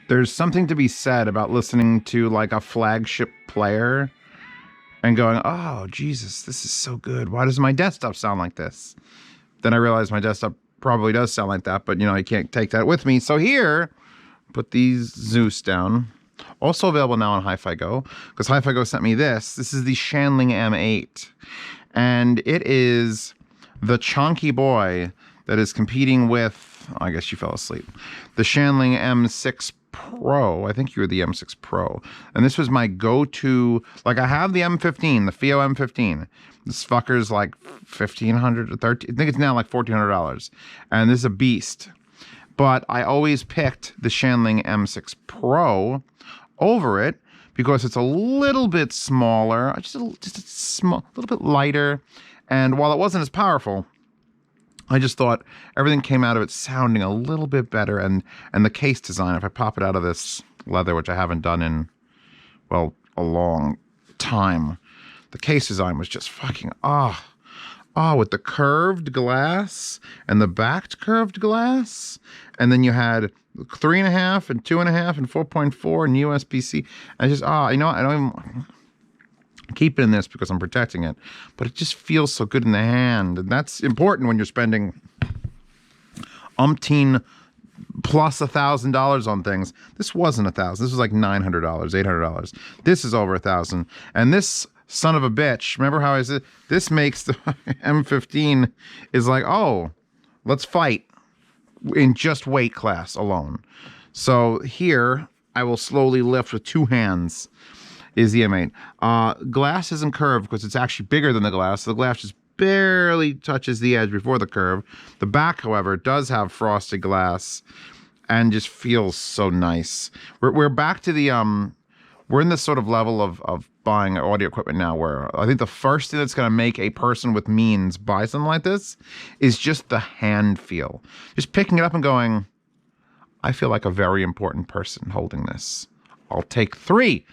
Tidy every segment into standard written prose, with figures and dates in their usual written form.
There's something to be said about listening to like a flagship player and going, oh, Jesus, this is so good. Why does my desktop sound like this? Then I realized my desktop probably does sound like that, but you know, I can't take that with me. So here, put these Zeus down. Also available now on Hi-Fi Go, because Hi-Fi Go sent me this. This is the Shanling M8. And it is the chunky boy that is competing with, I guess you fell asleep, the Shanling M6 Pro. I think you were the M6 Pro. And this was my go-to, like I have the M15, the FIO M15. This fucker's like $1,500 or $1,300. I think it's now like $1,400. And this is a beast. But I always picked the Shanling M6 Pro over it because it's a little bit smaller, just a little bit lighter. And while it wasn't as powerful, I just thought everything came out of it sounding a little bit better. And the case design, if I pop it out of this leather, which I haven't done in, well, a long time, the case design was just fucking, with the curved glass and the backed curved glass. And then you had 3.5 and 2.5 and 4.4 and USB-C. I just, you know what? I don't even keep it in this because I'm protecting it, but it just feels so good in the hand. And that's important when you're spending umpteen plus $1,000 on things. This wasn't $1,000. This was like $900, $800. This is over $1,000. And this son of a bitch, remember how I said this makes the M15 is like, oh, let's fight in just weight class alone. So here I will slowly lift with two hands is the M8. Glass isn't curved because it's actually bigger than the glass. The glass just barely touches the edge before the curve. The back, however, does have frosted glass and just feels so nice. We're back to the we're in this sort of level of buying audio equipment now where I think the first thing that's going to make a person with means buy something like this is just the hand feel. Just picking it up and going, I feel like a very important person holding this. I'll take 3.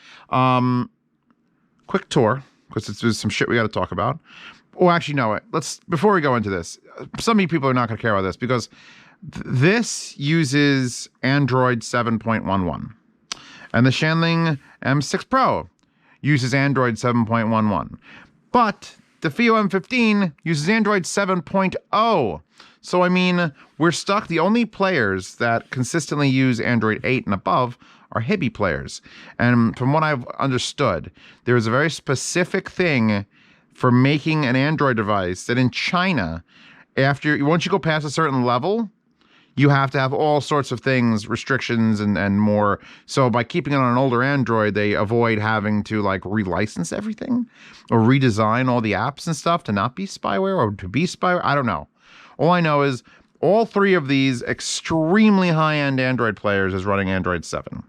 Quick tour, because there's some shit we got to talk about. Oh, actually, no. Before we go into this, some of you people are not going to care about this because this uses Android 7.11. And the Shanling M6 Pro uses Android 7.11. But the FIO M15 uses Android 7.0. So, I mean, we're stuck. The only players that consistently use Android 8 and above are Hibby players. And from what I've understood, there is a very specific thing for making an Android device that in China, once you go past a certain level, you have to have all sorts of things, restrictions and more. So by keeping it on an older Android, they avoid having to like relicense everything or redesign all the apps and stuff to not be spyware or to be spyware. I don't know. All I know is all 3 of these extremely high-end Android players is running Android 7.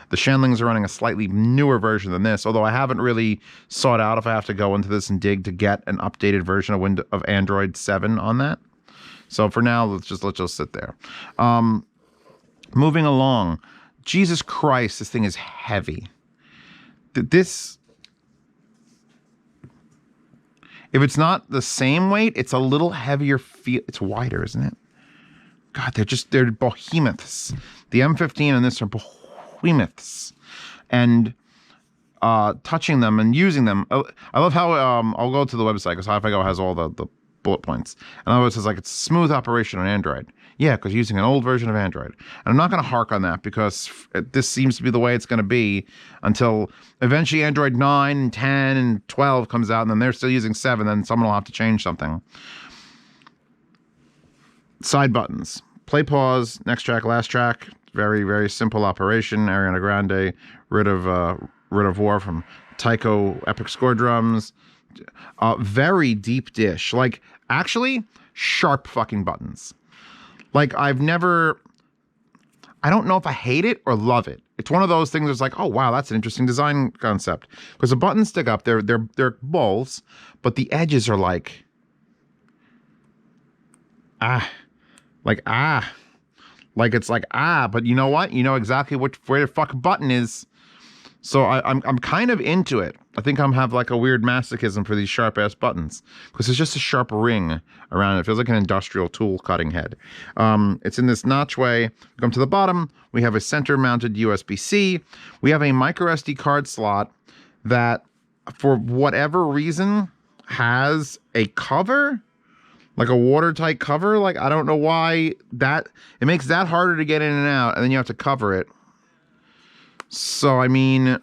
The Shanlings are running a slightly newer version than this, although I haven't really sought out if I have to go into this and dig to get an updated version of Android 7 on that. So for now, let's just sit there. Moving along. Jesus Christ, this thing is heavy. If it's not the same weight, it's a little heavier feel. It's wider, isn't it? God, they're behemoths. The M15 and this are behemoths. And touching them and using them. I love how I'll go to the website because Hi-Fi Go has all the bullet points. And otherwise it says like it's smooth operation on Android. Yeah, because using an old version of Android. And I'm not going to hark on that because this seems to be the way it's going to be until eventually Android 9 and 10 and 12 comes out and then they're still using 7, then someone will have to change something. Side buttons. Play, pause, next track, last track. Very, very simple operation. Ariana Grande, rid of War from Taiko Epic Score Drums. Very deep dish. Like, actually, sharp fucking buttons. Like, I don't know if I hate it or love it. It's one of those things that's like, oh, wow, that's an interesting design concept. Because the buttons stick up. They're balls, but the edges are like, but you know what? You know exactly where the fucking button is. So I'm kind of into it. I think I'm have like a weird masochism for these sharp ass buttons because it's just a sharp ring around it. It feels like an industrial tool cutting head. It's in this notch way. We come to the bottom. We have a center mounted USB-C. We have a micro SD card slot that, for whatever reason, has a cover, like a watertight cover. Like, I don't know why that, it makes that harder to get in and out, and then you have to cover it. So, I mean,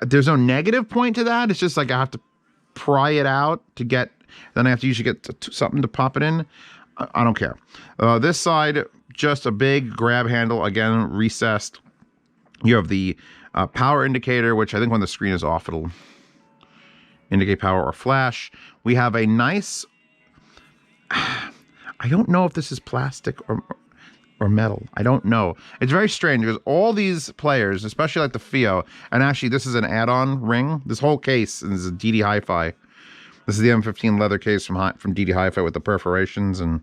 there's no negative point to that. It's just like I have to pry it out to get, then I have to usually get something to pop it in. I don't care. This side, just a big grab handle, again, recessed. You have the power indicator, which I think when the screen is off, it'll indicate power or flash. We have a nice, I don't know if this is plastic or metal. I don't know. It's very strange because all these players, especially like the FIO, and actually this is an add-on ring. This whole case is a DD Hi-Fi. This is the M15 leather case from DD Hi-Fi with the perforations and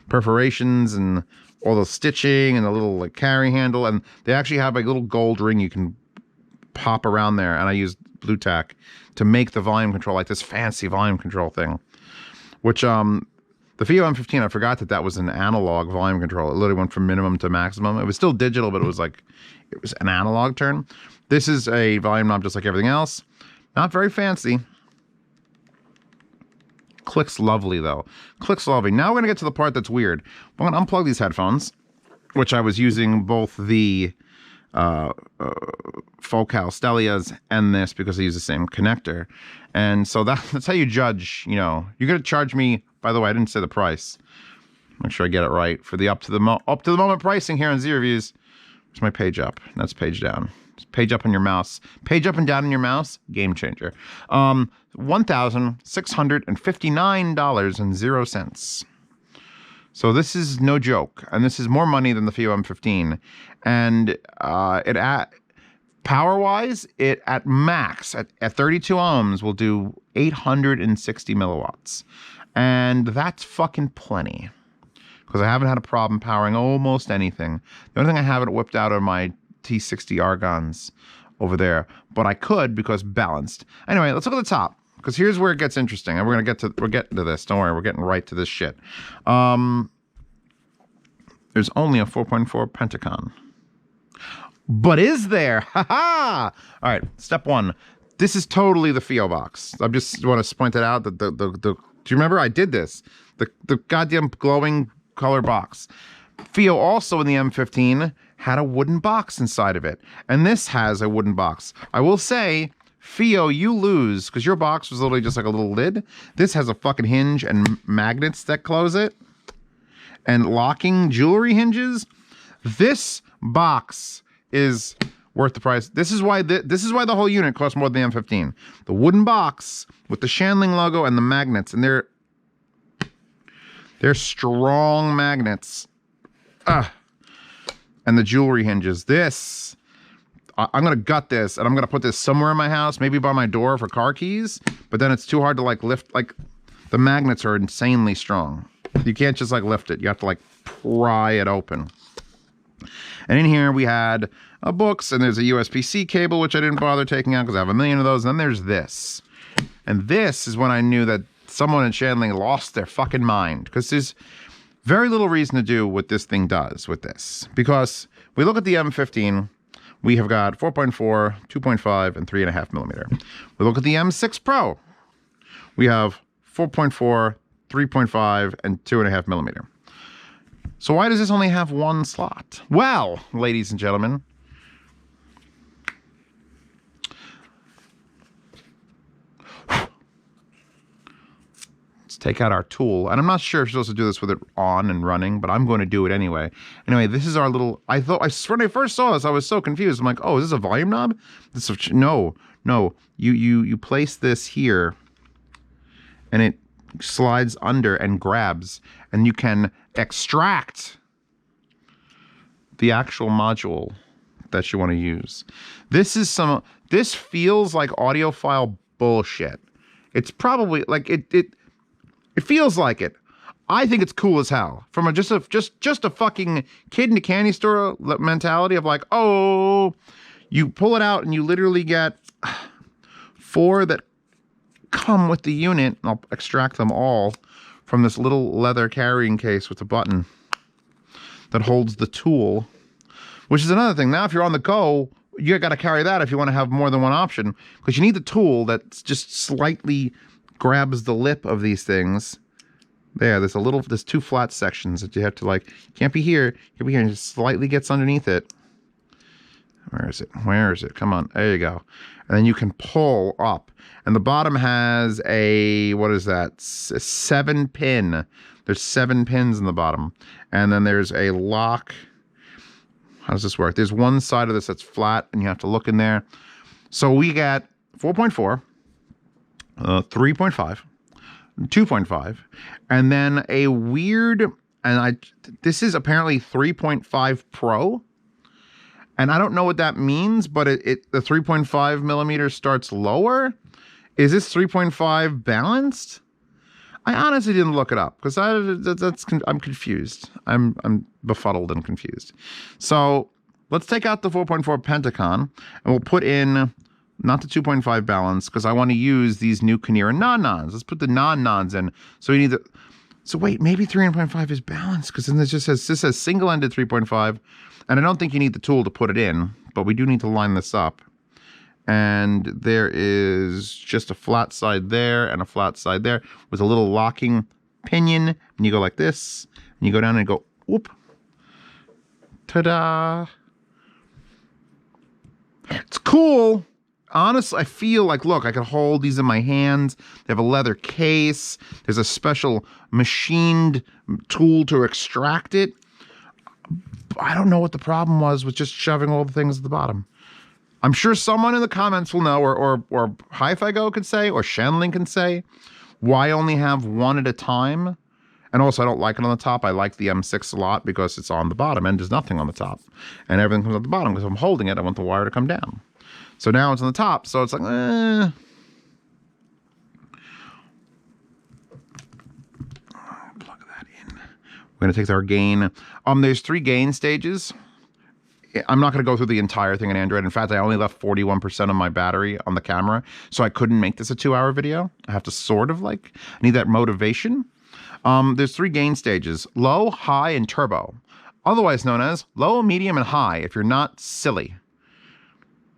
perforations and all the stitching and the little like carry handle, and they actually have a little gold ring you can pop around there. And I used blue tack to make the volume control, like this fancy volume control thing, which the FIO M15, I forgot that was an analog volume control. It literally went from minimum to maximum. It was still digital, but it was an analog turn. This is a volume knob just like everything else. Not very fancy. Clicks lovely, though. Clicks lovely. Now we're going to get to the part that's weird. I'm going to unplug these headphones, which I was using both the Focal Stelias and this because I use the same connector. And so that's how you judge, you know. You're going to charge me, by the way, I didn't say the price. Make sure I get it right. For the up to the moment pricing here on Z Reviews. Where's my page up? That's page down. Just page up on your mouse. Page up and down on your mouse. Game changer. $1,659.00. So this is no joke. And this is more money than the FIO M15. And power-wise, it at max, at 32 ohms, will do 860 milliwatts. And that's fucking plenty. Because I haven't had a problem powering almost anything. The only thing I haven't whipped out are my T60 Argons over there. But I could because balanced. Anyway, let's look at the top. Because here's where it gets interesting. And we're getting to this. Don't worry, we're getting right to this shit. There's only a 4.4 Pentacon. But is there? Ha ha! All right, step one. This is totally the FIO box. I just want to point that out. Do you remember I did this? The goddamn glowing color box. FIO also in the M15 had a wooden box inside of it. And this has a wooden box. I will say, FIO, you lose, because your box was literally just like a little lid. This has a fucking hinge and magnets that close it. And locking jewelry hinges. This box is worth the price. This is why the whole unit costs more than the M15. The wooden box with the Shanling logo and the magnets, and they're strong magnets. And the jewelry hinges. This, I'm gonna gut this, and I'm gonna put this somewhere in my house, maybe by my door for car keys. But then it's too hard to like lift. Like the magnets are insanely strong. You can't just like lift it. You have to like pry it open. And in here we had books, and there's a USB-C cable, which I didn't bother taking out because I have a million of those. And then there's this. And this is when I knew that someone in Shanling lost their fucking mind, because there's very little reason to do what this thing does with this. Because we look at the M15, we have got 4.4, 2.5, and 3.5 millimeter. We look at the M6 Pro, we have 4.4, 3.5, and 2.5 millimeter. So why does this only have one slot? Well, ladies and gentlemen, let's take out our tool. And I'm not sure if you're supposed to do this with it on and running, but I'm going to do it anyway. Anyway, this is our little, when I first saw this, I was so confused. I'm like, oh, is this a volume knob? No. You place this here, and it slides under and grabs, and you can extract the actual module that you want to use. This feels like audiophile bullshit. It's probably like it feels like it. I think it's cool as hell. From just a fucking kid in a candy store mentality of like, oh, You pull it out and you literally get 4 that come with the unit. I'll extract them all from this little leather carrying case with a button that holds the tool, which is another thing. Now, if you're on the go, you got to carry that if you want to have more than one option, because you need the tool that just slightly grabs the lip of these things. There's 2 flat sections that you have to like, can't be here, and it just slightly gets underneath it. Where is it? Where is it? Come on. There you go. And then you can pull up. And the bottom has a, what is that? A 7 pin. There's 7 pins in the bottom. And then there's a lock. How does this work? There's one side of this that's flat, and you have to look in there. So we got 4.4, 3.5, 2.5, and then a weird, this is apparently 3.5 Pro. And I don't know what that means, but the 3.5 millimeter starts lower. Is this 3.5 balanced? I honestly didn't look it up because I'm confused. I'm befuddled and confused. So let's take out the 4.4 Pentacon and we'll put in not the 2.5 balance because I want to use these new Kinnear non-nons. Let's put the non-nons in. So we need the. So wait, maybe 3.5 is balanced because then this says single-ended 3.5. And I don't think you need the tool to put it in, but we do need to line this up. And there is just a flat side there and a flat side there with a little locking pinion. And you go like this, and you go down and go, whoop. Ta-da. It's cool. Honestly, I feel like, look, I can hold these in my hands. They have a leather case. There's a special machined tool to extract it. I don't know what the problem was with just shoving all the things at the bottom. I'm sure someone in the comments will know, or Hi-Fi Go can say, or Shanling can say, why only have one at a time? And also, I don't like it on the top. I like the M6 a lot because it's on the bottom and there's nothing on the top. And everything comes at the bottom because if I'm holding it, I want the wire to come down. So now it's on the top, so it's like, Plug that in. We're going to take our gain. There's 3 gain stages. I'm not going to go through the entire thing in Android. In fact, I only left 41% of my battery on the camera, so I couldn't make this a 2-hour video. I have to sort of I need that motivation. There's 3 gain stages: low, high, and turbo. Otherwise known as low, medium, and high if you're not silly.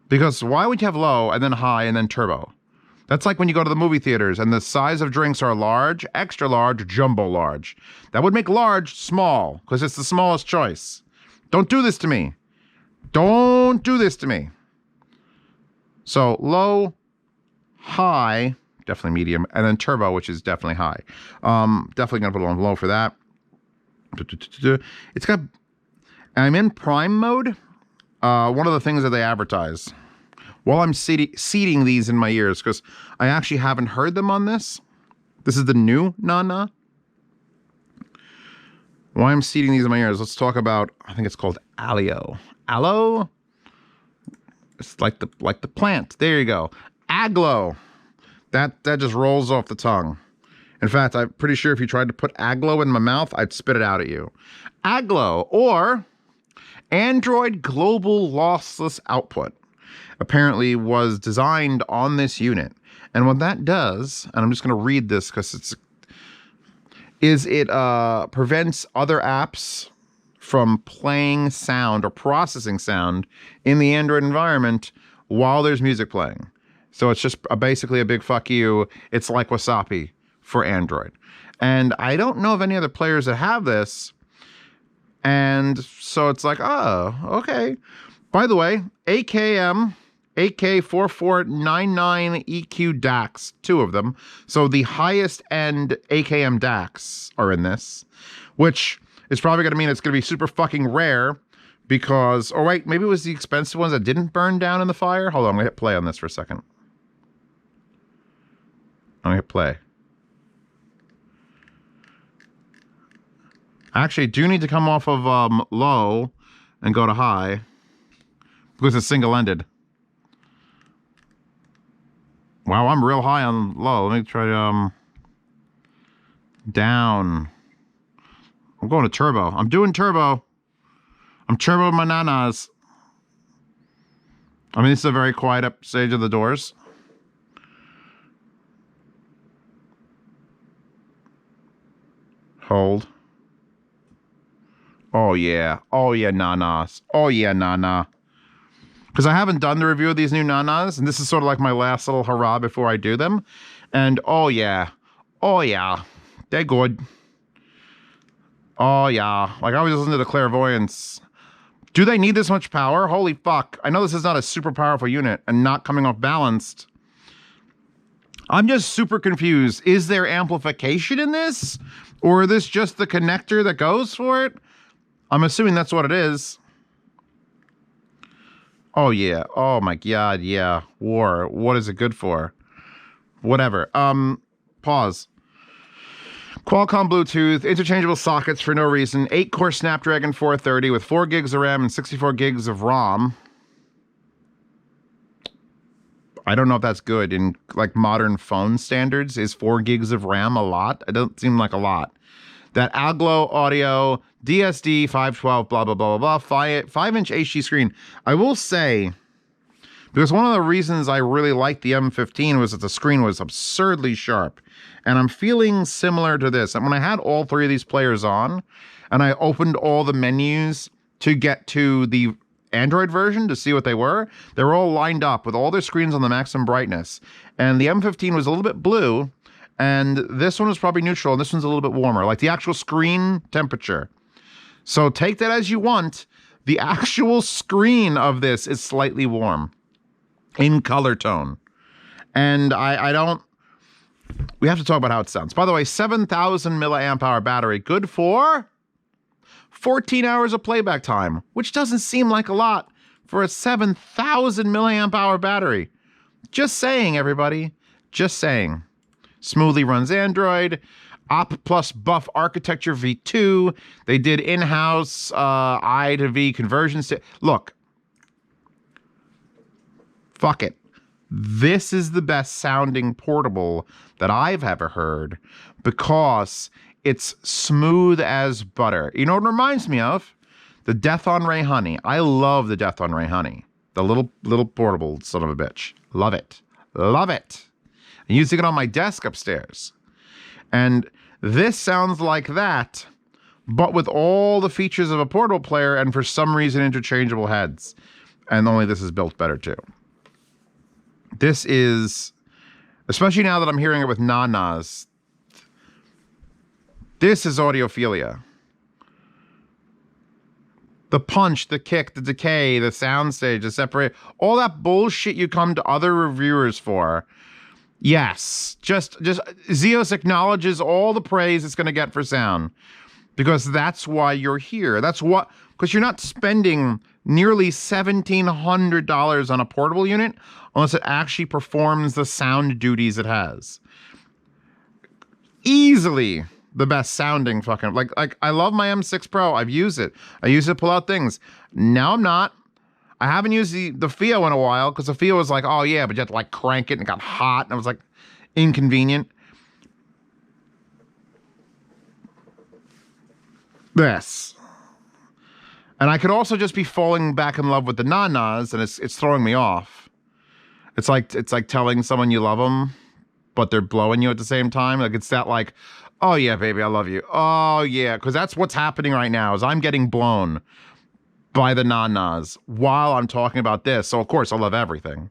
Because why would you have low and then high and then turbo? That's like when you go to the movie theaters and the size of drinks are large, extra large, jumbo large. That would make large small because it's the smallest choice. Don't do this to me. Don't do this to me. So low, high, definitely medium, and then turbo, which is definitely high. Definitely gonna put it on low for that. It's got, I'm in prime mode. One of the things that they advertise while I'm seating these in my ears, because I actually haven't heard them on this. This is the new Nana. Why I'm seating these in my ears, let's talk about, I think it's called Alio. Aloe? It's like the plant. There you go. Aglo. That just rolls off the tongue. In fact, I'm pretty sure if you tried to put Aglo in my mouth, I'd spit it out at you. Aglo, or Android Global Lossless Output, apparently was designed on this unit. And what that does, and I'm just going to read this because it prevents other apps from playing sound or processing sound in the Android environment while there's music playing. So it's just basically a big fuck you. It's like Wasapi for Android. And I don't know of any other players that have this. And so it's like, oh, okay. By the way, AKM, AK4499 EQ DACs, 2 of them. So the highest end AKM DACs are in this, which is probably going to mean it's going to be super fucking rare because, or wait, maybe it was the expensive ones that didn't burn down in the fire. Hold on, I'm going to hit play on this for a second. I'm going to hit play. I actually do need to come off of low and go to high because it's single-ended. Wow, I'm real high on low. Let me try down. I'm going to turbo. I'm doing turbo. I'm turbo my nanas. I mean, this is a very quiet up stage of the Doors. Hold. Oh, yeah. Oh, yeah, nanas. Oh, yeah, nana. Because I haven't done the review of these new nanas, and this is sort of like my last little hurrah before I do them. And oh, yeah. Oh, yeah. They're good. Oh, yeah. Like, I was listening to the Clairvoyance. Do they need this much power? Holy fuck. I know this is not a super powerful unit and not coming off balanced. I'm just super confused. Is there amplification in this? Or is this just the connector that goes for it? I'm assuming that's what it is. Oh, yeah. Oh, my God. Yeah. War. What is it good for? Whatever. Pause. Qualcomm Bluetooth, interchangeable sockets for no reason, 8-core Snapdragon 430 with 4 gigs of RAM and 64 gigs of ROM. I don't know if that's good in like modern phone standards. Is 4 gigs of RAM a lot? It doesn't seem like a lot. That Aglo audio, DSD 512, blah, blah, blah, blah, blah, 5-inch HD screen. I will say, because one of the reasons I really liked the M15 was that the screen was absurdly sharp. And I'm feeling similar to this. And when I had all 3 of these players on, and I opened all the menus to get to the Android version to see what they were all lined up with all their screens on the maximum brightness. And the M15 was a little bit blue, and this one was probably neutral, and this one's a little bit warmer, like the actual screen temperature. So take that as you want. The actual screen of this is slightly warm in color tone. And I don't... We have to talk about how it sounds. By the way, 7,000 milliamp hour battery. Good for 14 hours of playback time, which doesn't seem like a lot for a 7,000 milliamp hour battery. Just saying, everybody. Just saying. Smoothly runs Android. Op plus buff architecture v2. They did in-house I to V conversions. Look. Fuck it. This is the best sounding portable that I've ever heard because it's smooth as butter. You know what it reminds me of? The Death on Ray Honey. I love the Death on Ray Honey. The little portable son of a bitch. Love it. Love it. I'm using it on my desk upstairs. And this sounds like that, but with all the features of a portable player and for some reason interchangeable heads. And only this is built better too. This is, especially now that I'm hearing it with nanas, this is audiophilia. The punch, the kick, the decay, the soundstage, the separate, all that bullshit you come to other reviewers for. Yes, just Zeos acknowledges all the praise it's going to get for sound because that's why you're here. That's what, because you're not spending nearly $1,700 on a portable unit unless it actually performs the sound duties it has. Easily the best sounding fucking, like I love my M6 Pro. I've used it. I use it to pull out things. Now I'm not. I haven't used the FIO in a while because the FIO was like, oh yeah, but you have to like crank it and it got hot and it was like inconvenient. This. And I could also just be falling back in love with the nanas and it's throwing me off. It's like telling someone you love them, but they're blowing you at the same time. Like it's that like, oh yeah, baby, I love you. Oh yeah, because that's what's happening right now is I'm getting blown by the nanas while I'm talking about this. So of course I love everything.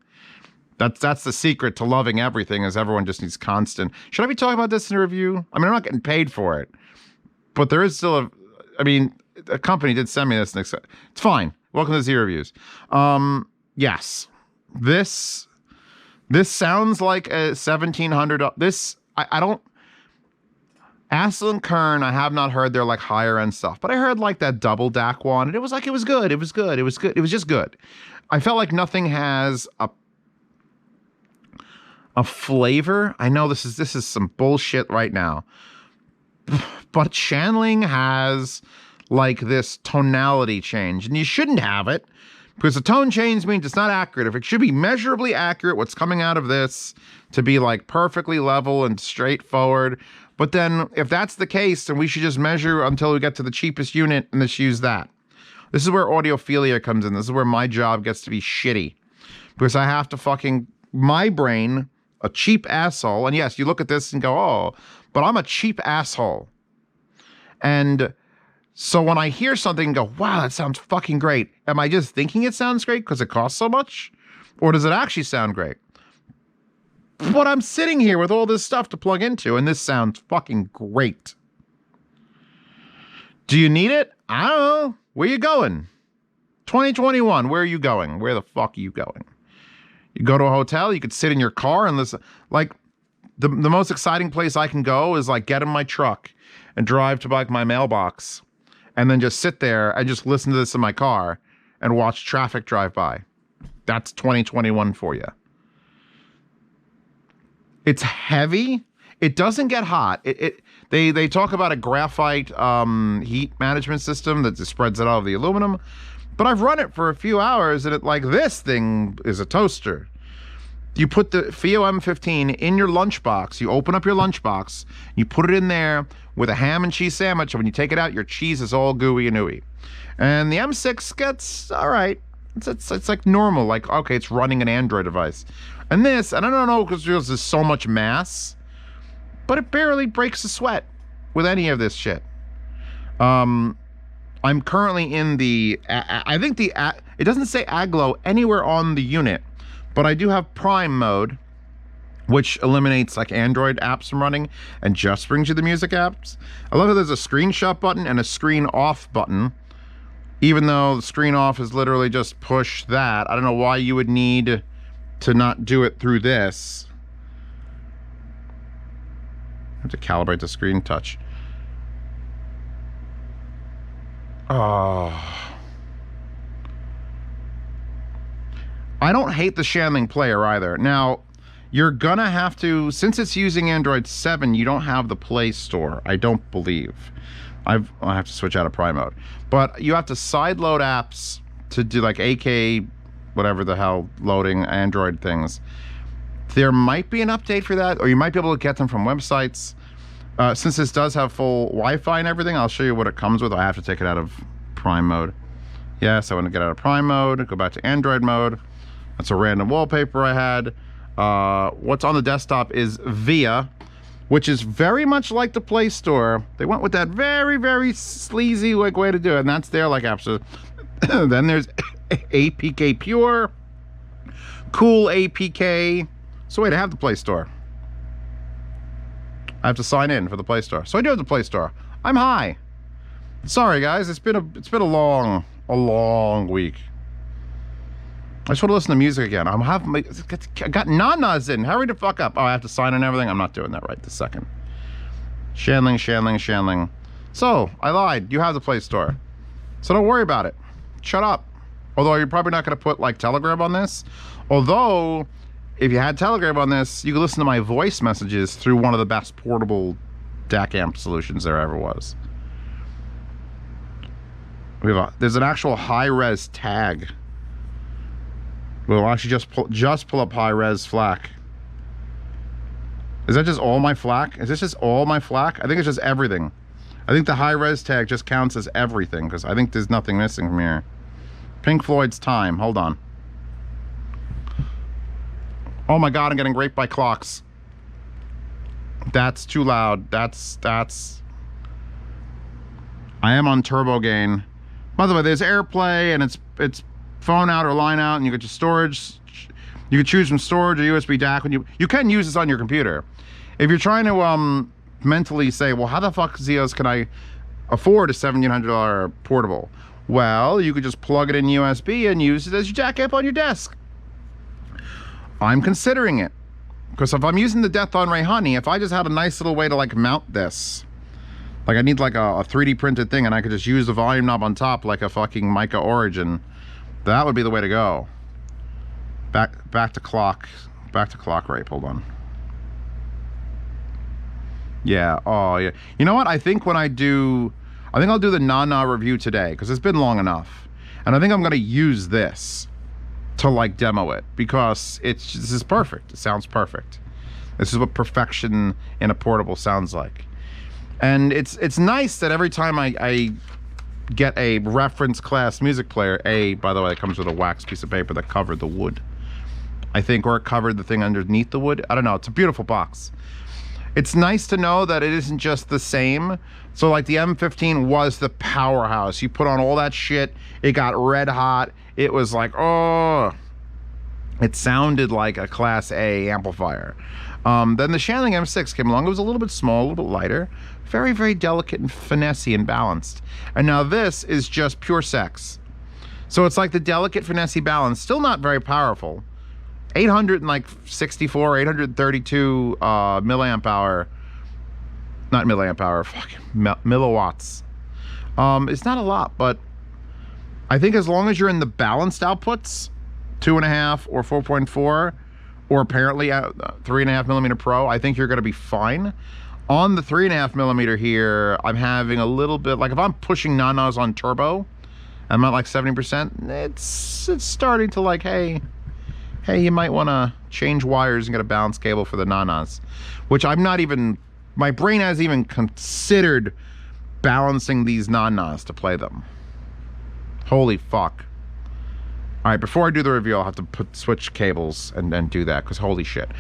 That's the secret to loving everything is everyone just needs constant. Should I be talking about this in a review? I mean, I'm not getting paid for it, but there is still a company did send me this. It's fine. Welcome to Z Reviews. Yes, this sounds like a $1,700. This I don't. Astle and Kern, I have not heard their like higher end stuff, but I heard like that double DAC one, and it was good. It was just good. I felt like nothing has a flavor. I know this is some bullshit right now, but Shanling has like this tonality change, and you shouldn't have it because the tone change means it's not accurate. If it should be measurably accurate, what's coming out of this to be like perfectly level and straightforward. But then if that's the case, then we should just measure until we get to the cheapest unit and just use that. This is where audiophilia comes in. This is where my job gets to be shitty. because I have to fucking, my brain, a cheap asshole, and yes, you look at this and go, oh, but I'm a cheap asshole. And so when I hear something and go, wow, that sounds fucking great, am I just thinking it sounds great because it costs so much? Or does it actually sound great? But I'm sitting here with all this stuff to plug into, and this sounds fucking great. Do you need it? I don't know. Where you going? 2021, where are you going? Where the fuck are you going? You go to a hotel, you could sit in your car and listen. Like, the most exciting place I can go is like get in my truck and drive to like my mailbox and then just sit there and just listen to this in my car and watch traffic drive by. That's 2021 for you. It's heavy. It doesn't get hot. They talk about a graphite heat management system that just spreads it out of the aluminum. But I've run it for a few hours, and this thing is a toaster. You put the FIO M15 in your lunchbox. You open up your lunchbox. You put it in there with a ham and cheese sandwich. And when you take it out, your cheese is all gooey and ooey. And the M6 gets all right. It's like normal. Like, okay, it's running an Android device. And this, and I don't know because there's so much mass, but it barely breaks a sweat with any of this shit. I'm currently in the, I think it doesn't say Aglo anywhere on the unit, but I do have Prime mode, which eliminates like Android apps from running and just brings you the music apps. I love how there's a screenshot button and a screen off button, even though the screen off is literally just push that. I don't know why you would need to not do it through this. I have to calibrate the screen touch. Oh. I don't hate the Shanling player either. Now, you're gonna have to, since it's using Android 7, you don't have the Play Store, I don't believe. I have to switch out of Prime mode. But you have to sideload apps to do like AK, whatever the hell, loading Android things. There might be an update for that, or you might be able to get them from websites. Since this does have full Wi-Fi and everything, I'll show you what it comes with. I have to take it out of Prime mode. Yes, I want to get out of Prime mode, go back to Android mode. That's a random wallpaper I had. What's on the desktop is Via, which is very much like the Play Store. They went with that very, very sleazy like way to do it, and that's their like app. So then there's APK Pure, Cool APK. So wait, I have the Play Store. I have to sign in for the Play Store. So I do have the Play Store. I'm high. Sorry guys, it's been a long week. I just want to listen to music again. I got nanas in. Hurry the fuck up. Oh, I have to sign in and everything. I'm not doing that right this second. Shanling. So, I lied. You have the Play Store. So don't worry about it. Shut up. Although you're probably not going to put like Telegram on this. Although, if you had Telegram on this, you could listen to my voice messages through one of the best portable DAC amp solutions there ever was. There's an actual high-res tag. We'll actually just pull up high-res FLAC. Is that just all my FLAC? Is this just all my FLAC? I think it's just everything. I think the high-res tag just counts as everything, because I think there's nothing missing from here. Pink Floyd's Time. Hold on. Oh my god, I'm getting raped by clocks. That's too loud. That's... I am on turbo gain. By the way, there's AirPlay, and it's phone out or line out, and you get your storage. You can choose from storage or USB DAC. When you can use this on your computer. If you're trying to mentally say, well, how the fuck, Zeos, can I afford a $1,700 portable? Well, you could just plug it in USB and use it as your jack amp on your desk. I'm considering it. Because if I'm using the Death on Ray Honey, if I just had a nice little way to like mount this, like I need like a 3D printed thing and I could just use the volume knob on top like a fucking Mica Origin, that would be the way to go. Back to clock rape. Hold on. Yeah. Oh yeah. You know what? I think I'll do the Nana review today because it's been long enough, and I think I'm gonna use this to like demo it because this is perfect. It sounds perfect. This is what perfection in a portable sounds like, and it's nice that every time I get a reference class music player. By the way, it comes with a wax piece of paper that covered the wood, I think, or it covered the thing underneath the wood. I don't know. It's a beautiful box. It's nice to know that it isn't just the same. So like the M15 was the powerhouse. You put on all that shit, it got red hot. It was like, oh, it sounded like a Class A amplifier. Then the Shanling M6 came along. It was a little bit small, a little bit lighter, very, very delicate and finessey and balanced. And now this is just pure sex. So it's like the delicate, finessey balance, still not very powerful. 864, 832 milliamp hour, not milliamp hour, fucking milliwatts. It's not a lot, but I think as long as you're in the balanced outputs, 2.5 or 4.4, or apparently 3.5 millimeter Pro, I think you're going to be fine. On the 3.5 millimeter here, I'm having a little bit, like if I'm pushing nanas on turbo, I'm at like 70%, it's starting to like, hey, you might want to change wires and get a balance cable for the nanas, which I'm not even, my brain hasn't even considered balancing these nanas to play them. Holy fuck. All right, before I do the review, I'll have to switch cables and do that, because holy shit.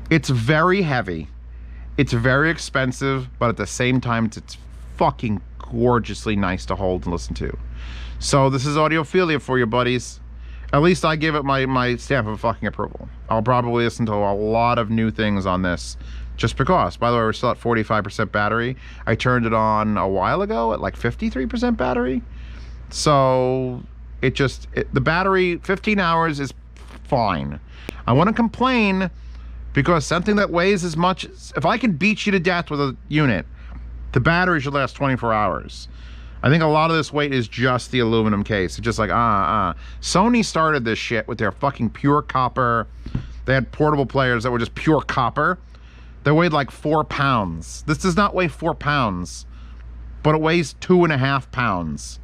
It's very heavy. It's very expensive, but at the same time, it's fucking gorgeously nice to hold and listen to. So this is audiophilia for you, buddies. At least I give it my stamp of fucking approval. I'll probably listen to a lot of new things on this, just because. By the way, we're still at 45% battery. I turned it on a while ago at like 53% battery. So the battery, 15 hours is fine. I want to complain because something that weighs as much, if I can beat you to death with a unit, the battery should last 24 hours. I think a lot of this weight is just the aluminum case. It's just like, Sony started this shit with their fucking pure copper. They had portable players that were just pure copper. They weighed like 4 pounds. This does not weigh 4 pounds, but it weighs 2.5 pounds.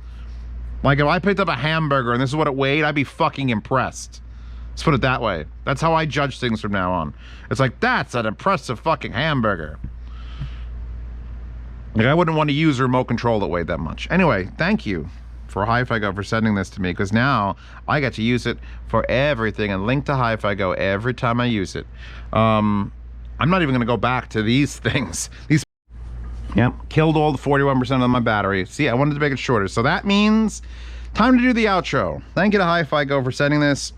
Like if I picked up a hamburger and this is what it weighed, I'd be fucking impressed. Let's put it that way. That's how I judge things from now on. It's like, that's an impressive fucking hamburger. Like I wouldn't want to use a remote control that weighed that much. Anyway, thank you for Hi-Fi Go for sending this to me, because now I get to use it for everything and link to Hi-Fi Go every time I use it. I'm not even going to go back to these things. Yep, killed all the 41% of my battery. See, I wanted to make it shorter. So that means time to do the outro. Thank you to Hi-Fi Go for sending this.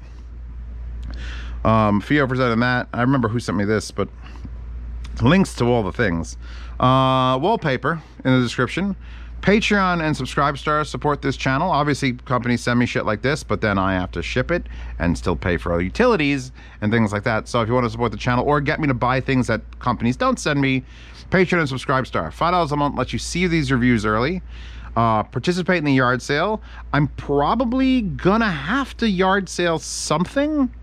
Fio for sending that. I remember who sent me this, but links to all the things. Wallpaper in the description. Patreon and Subscribestar support this channel. Obviously, companies send me shit like this, but then I have to ship it and still pay for other utilities and things like that. So if you want to support the channel or get me to buy things that companies don't send me, Patreon and Subscribestar. $5 a month lets you see these reviews early. Participate in the yard sale. I'm probably gonna have to yard sale something,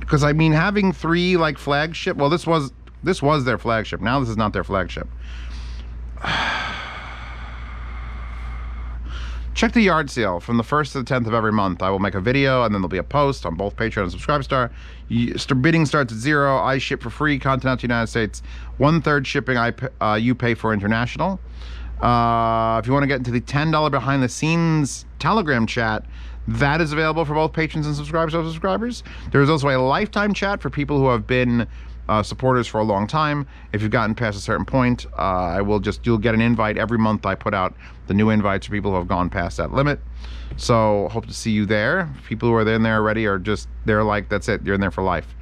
because I mean, having 3 like flagship, well, this was their flagship. Now this is not their flagship. Check the yard sale from the 1st to the 10th of every month. I will make a video and then there'll be a post on both Patreon and Subscribestar. Bidding starts at $0. I ship for free, content out to the United States. 1/3 shipping you pay for international. If you want to get into the $10 behind the scenes Telegram chat, that is available for both patrons and subscribers. There is also a lifetime chat for people who have been supporters for a long time. If you've gotten past a certain point, you'll get an invite every month. I put out the new invites for people who have gone past that limit. So hope to see you there. People who are in there already are just, they're like, that's it, you're in there for life.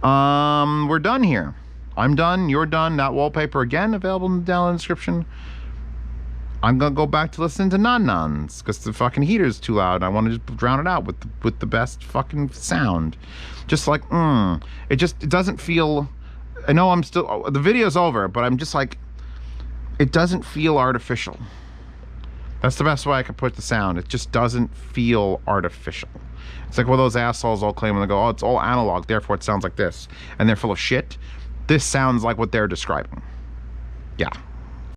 We're done here. I'm done, you're done. That wallpaper again, available down in the description. I'm gonna go back to listening to non-nons because the fucking heater's too loud. I want to just drown it out with the best fucking sound. Just like, it doesn't feel, I know I'm still, the video's over, but I'm just like, it doesn't feel artificial. That's the best way I could put the sound. It just doesn't feel artificial. It's like what those assholes all claim when they go, oh, it's all analog, therefore it sounds like this. And they're full of shit. This sounds like what they're describing. Yeah.